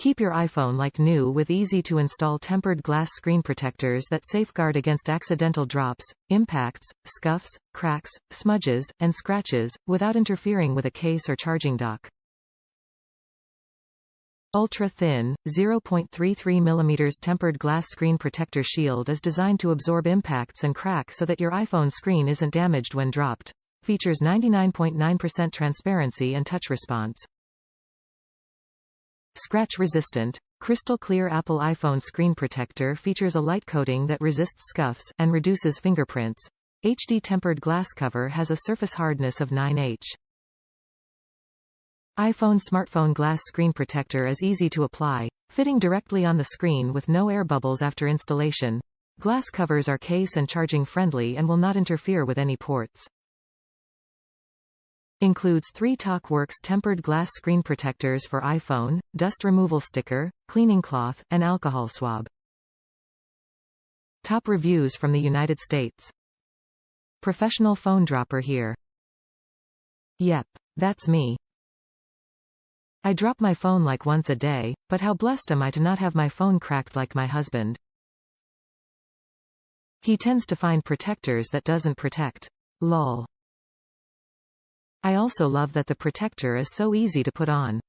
Keep your iPhone like new with easy-to-install tempered glass screen protectors that safeguard against accidental drops, impacts, scuffs, cracks, smudges, and scratches, without interfering with a case or charging dock. Ultra-thin, 0.33 mm tempered glass screen protector shield is designed to absorb impacts and crack so that your iPhone screen isn't damaged when dropped. Features 99.9% transparency and touch response. Scratch-resistant, crystal-clear Apple iPhone screen protector features a light coating that resists scuffs and reduces fingerprints. HD tempered glass cover has a surface hardness of 9H. iPhone smartphone glass screen protector is easy to apply, fitting directly on the screen with no air bubbles after installation. Glass covers are case and charging friendly and will not interfere with any ports. Includes 3 TalkWorks tempered glass screen protectors for iPhone, dust removal sticker, cleaning cloth, and alcohol swab. Top reviews from the United States. Professional phone dropper here. Yep, that's me. I drop my phone like once a day, but how blessed am I to not have my phone cracked like my husband. He tends to find protectors that doesn't protect. Lol. I also love that the protector is so easy to put on.